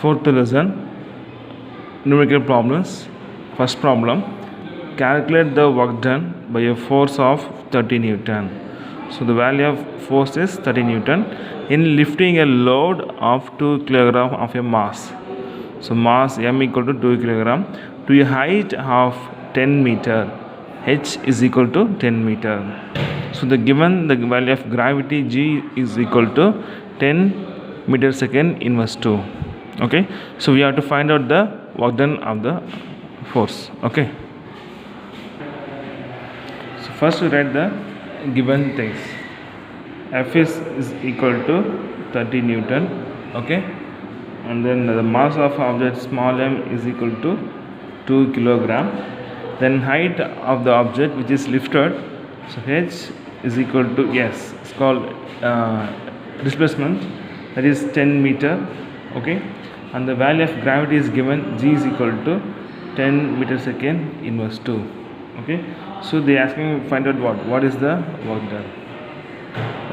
Fourth lesson, numerical problems. First problem, calculate the work done by a force of 30 Newton. So the value of force is 30 Newton in lifting a load of 2 kg of a mass. So mass m equal to 2 kg to a height of 10 meter. H is equal to 10 meter. So the value of gravity G is equal to 10 meter second inverse 2. Okay, so we have to find out the work done of the force. Okay, so first we write the given things. F is equal to 30 Newton. Okay, and then the mass of object small m is equal to 2 kilogram. Then height of the object which is lifted, so h is equal to s, it's called displacement, that is 10 meter. Okay, and the value of gravity is given, G is equal to 10 meter second inverse 2. Okay, so they asking find out what is the work done.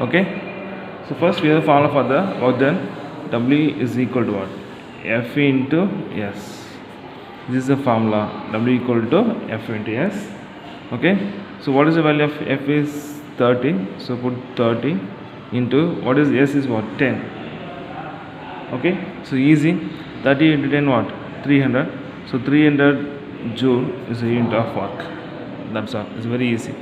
Okay, so first we have the formula for the work done. W is equal to what? F into S. This is the formula, W equal to F into S. Okay, so what is the value of F is 30, so put 30 into what is S is what? 10. Okay, so easy, 30 into 10 what? 300. So 300 joule is a unit of work. That's all, it's very easy.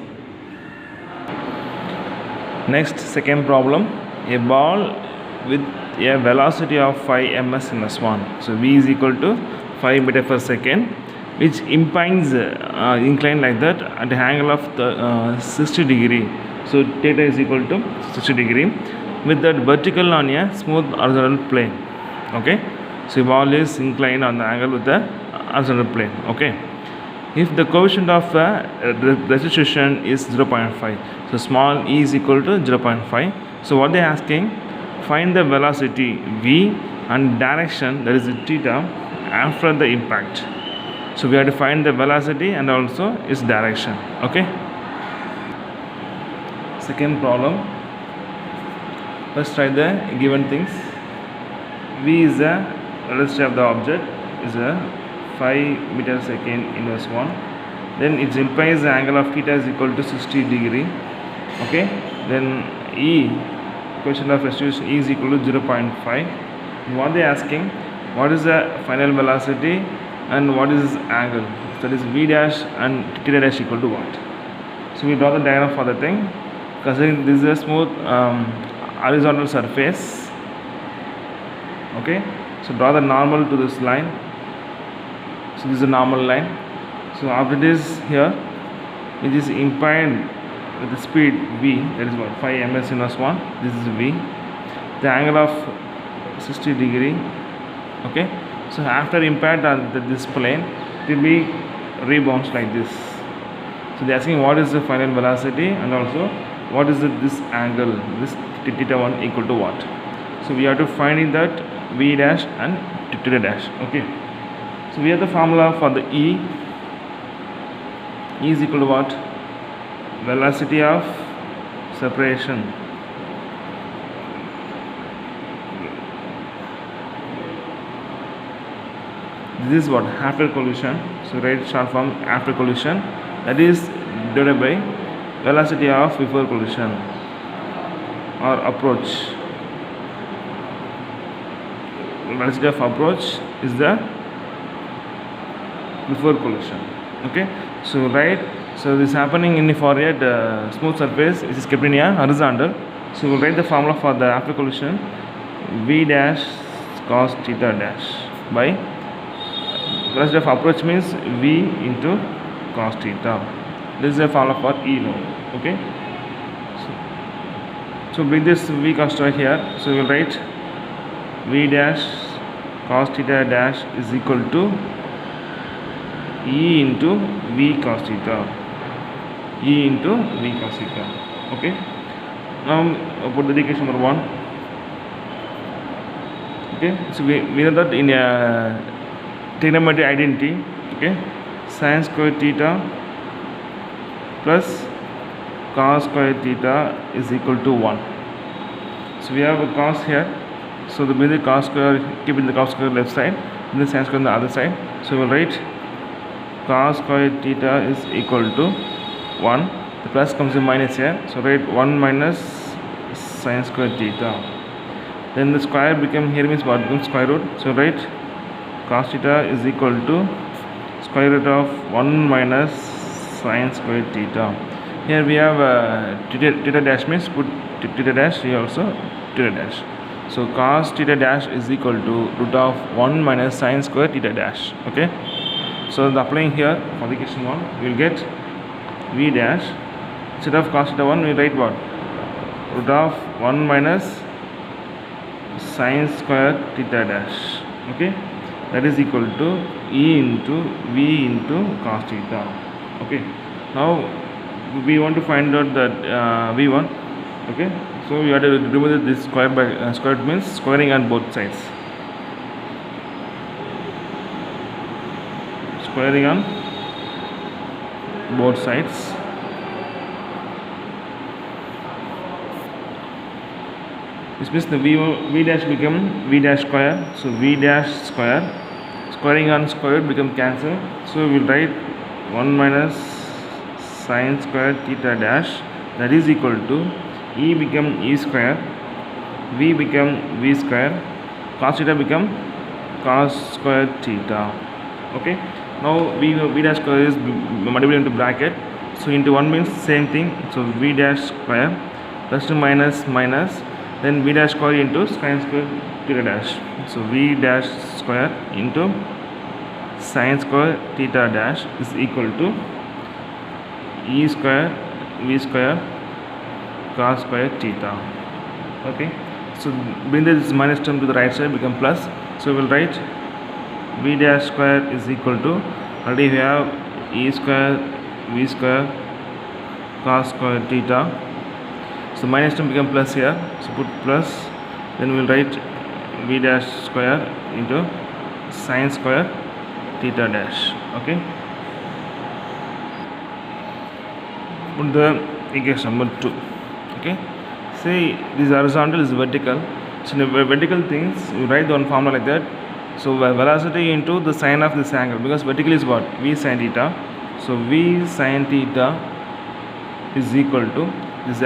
Next, second problem, a ball with a velocity of 5 ms in s1. So v is equal to 5 meter per second, which inclines like that at the angle of 60 degree. So theta is equal to 60 degree with that vertical on a smooth horizontal plane. Okay, so ball is inclined on the angle with the horizontal plane. Okay, if the coefficient of restitution is 0.5, so small e is equal to 0.5. so what they are asking, find the velocity v and direction, that is theta, after the impact. So we have to find the velocity and also its direction. Okay, second problem, let's try the given things. V is the velocity of the object, is a 5 meter second inverse 1. Then it implies the angle of theta is equal to 60 degree. Okay, then E, question of restitution, E is equal to 0.5. What they are asking, what is the final velocity and what is angle, that is V dash and theta dash equal to what. So we draw the diagram for the thing, considering this is a smooth horizontal surface. Okay, so draw the normal to this line. So this is a normal line. So after this here, which is impaired with the speed v, that is what, 5 ms inverse 1. This is v, the angle of 60 degree. Okay, so after impact on this plane, it will be rebounds like this. So they are asking what is the final velocity and also what is this angle, this theta 1 equal to what. So we have to find in that v dash and theta dash. Okay, so we have the formula for the E. E is equal to what? Velocity of separation. This is what? After collision. So write short form after collision, that is divided by velocity of before collision or approach. Velocity of approach is the before collision. Okay, so right, so this is happening in for a smooth surface, which is kept in a horizontal. So we'll write the formula for the after collision, v dash cos theta dash by velocity of approach means v into cos theta. This is the formula for E now. Okay, so bring this v cos theta here. So we'll write v dash cos theta dash is equal to E into v cos theta. E into v cos theta. Okay, now put the equation number 1. Okay, so we know that in a trigonometry identity, okay, sin square theta plus cos square theta is equal to 1. So we have a cos here, So the bring the cos square, keeping the cos square left side, and the sin square on the other side. So we'll write cos square theta is equal to 1. The plus comes in minus here. So write 1 minus sin square theta. Then the square become here means what becomes square root. So write cos theta is equal to square root of 1 minus sin square theta. Here we have theta dash means put theta dash, here also theta dash. So cos theta dash is equal to root of 1 minus sin square theta dash. Okay. So the applying here for the equation 1, we will get v dash. Instead of cos theta 1, we write what? Root of 1 minus sin square theta dash. Okay. That is equal to E into V into cos theta. Okay. Now we want to find out that V1. Okay. So we have to remove this square by square root means squaring on both sides. Squaring on both sides. This means the V dash become V dash square. So V dash square. Squaring on square root become cancel. So we will write 1 minus sin square theta dash, that is equal to E become E square, V become V square, cos theta become cos square theta. Okay. Now V dash square is multiplied into bracket. So into 1 means same thing. So V dash square plus to minus minus, then V dash square into sin square theta dash. So V dash square into sin square theta dash is equal to E square V square cos square theta. Okay. So bring this minus term to the right side, become plus. So we will write V dash square is equal to, already we have E square V square cos square theta. So minus term become plus here. So put plus. Then we will write V dash square into sin square theta dash. Okay. Put the equation number 2. Okay. Say this horizontal is vertical. So in the vertical things, you write the one formula like that. So velocity into the sine of this angle, because vertical is what? V sin theta. So V sin theta is equal to this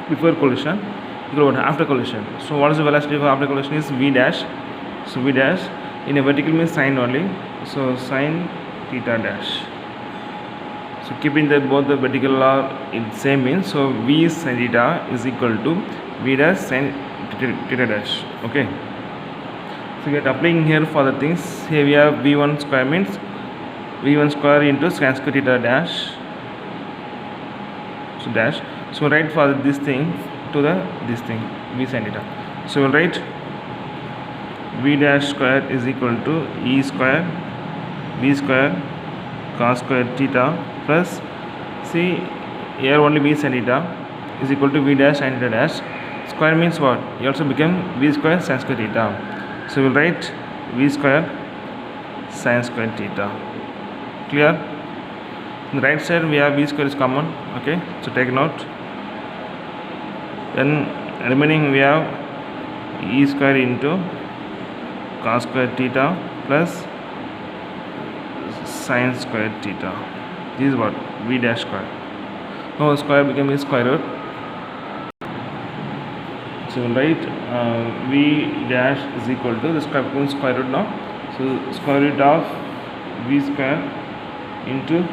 before collision equal to after collision. So what is the velocity for after collision is V dash. So V dash in a vertical means sine only. So sin theta dash. So keeping that both the vertical are in same means, so V sin theta is equal to V dash sin theta dash. Okay. So we are applying here for the things. Here we have V1 square means V1 square into sin square theta dash. So dash. So write for this thing to the this thing V sin theta. So we'll write V dash square is equal to E square V square cos square theta plus, see here only V sin theta is equal to V dash sin theta dash. Square means what? You also become V square sin square theta. So we'll write V square sin square theta. Clear? On the right side we have V square is common. Okay, so take note. Then remaining we have E square into cos square theta plus sin square theta. This is what? V dash square. Now square became square root. So write V dash is equal to, the square becomes square root now. So square root of V square into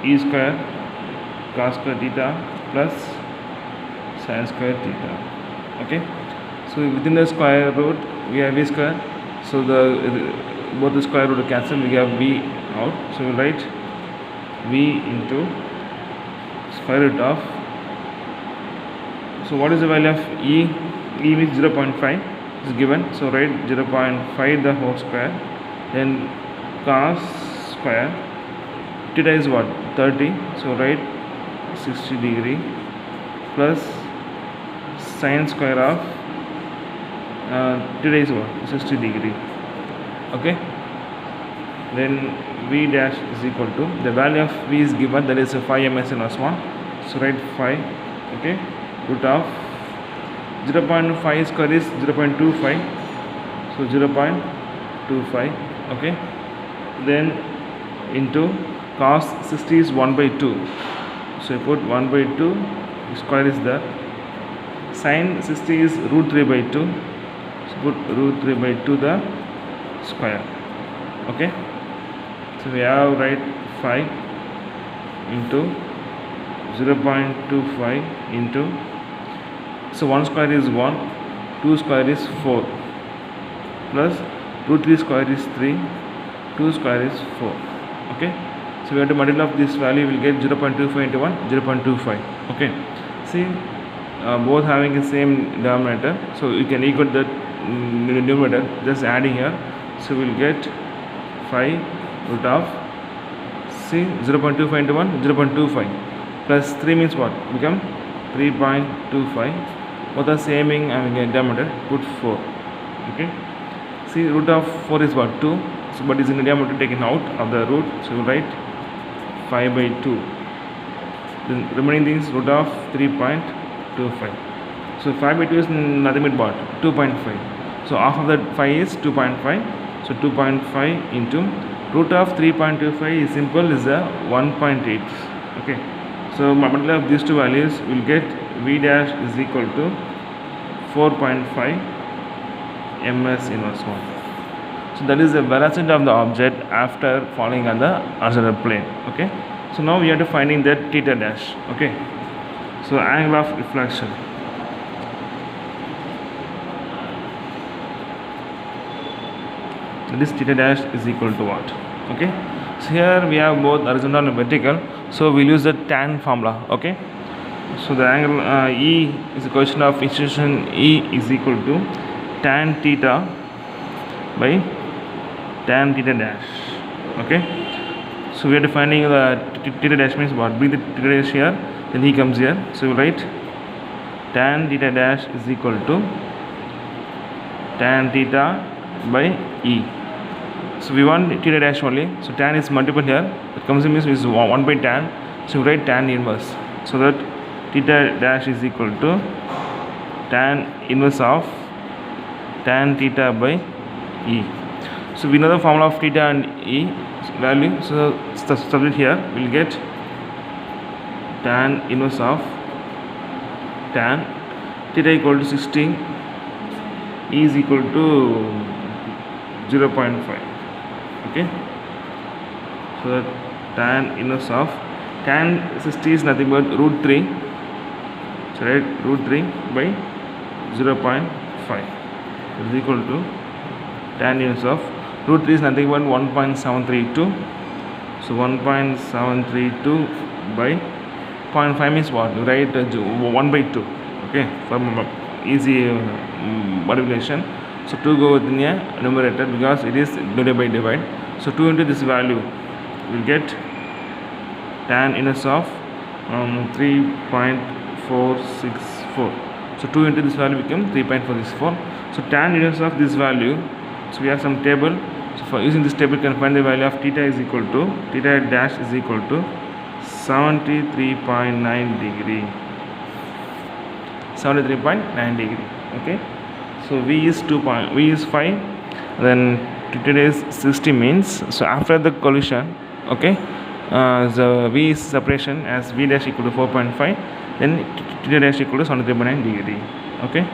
E square cos square theta plus sin square theta. Okay. So within the square root we have V square. So both the square root cancel, we have V out. So we write V into square root of, so what is the value of E? E means 0.5 is given. So write 0.5 the whole square. Then cos square theta is what? 30. So write 60 degree plus sin square of theta is what? 60 degree. Okay. Then V dash is equal to, the value of V is given, that is 5 ms in S1. So write 5. Okay. Root of 0.5 square is 0.25, so 0.25, okay. Then into cos 60 is 1 by 2, so you put 1 by 2, square is there. Sin 60 is root 3 by 2, so put root 3 by 2 the square, okay. So we have write 5 into 0.25 into, so 1 square is 1, 2 square is 4, plus root 3 square is 3, 2 square is 4, okay. So we have to multiply of this value, we will get 0.25 into 1, 0.25, okay. See, both having the same denominator, so you can equal the numerator, just adding here, so we will get 5 root of, see, 0.25 into 1, 0.25, plus 3 means what, become 3.25, both are same in denominator, put 4, okay. See, root of 4 is what, 2, so but is in the denominator taken out of the root, so you write 5 by 2, then remaining things root of 3.25, so 5 by 2 is nothing but what, 2.5, so half of that 5 is 2.5, so 2.5 into root of 3.25 is simple, is a 1.8, okay. So multiply of these two values, we will get v dash is equal to 4.5 ms inverse 1. So that is the velocity of the object after falling on the horizontal plane, okay. So now we have to finding that theta dash, okay. So angle of reflection, so this theta dash is equal to what, okay. So here we have both horizontal and vertical, so we'll use the tan formula, okay. So the angle E is a question of institution, E is equal to tan theta by tan theta dash, okay. So we are defining the theta dash means what, bring the theta dash here, then E comes here, so we write tan theta dash is equal to tan theta by E. So we want theta dash only, so tan is multiple here, it comes in means is 1 by tan, so we write tan inverse, so that theta dash is equal to tan inverse of tan theta by E. So we know the formula of theta and E value, so substitute here, we will get tan inverse of tan theta equal to 16, E is equal to 0.5, okay. So that tan inverse of tan 60 is nothing but root 3, so right, root 3 by 0.5 is equal to tan inverse of root 3 is nothing but 1.732, so 1.732 by 0.5 means what, right, 1 by 2, okay, for easy multiplication. So 2 go within a numerator because it is divided by divide, so 2 into this value we will get tan inverse of 3.464, so 2 into this value become 3.464, so tan inverse of this value, so we have some table, so for using this table you can find the value of theta is equal to, theta dash is equal to 73.9 degree, 73.9 degree, okay. So V is 5, then theta is 60 means, so after the collision, okay, the V is separation as V dash equal to 4.5, then theta dash equal to 73.9 degree, okay.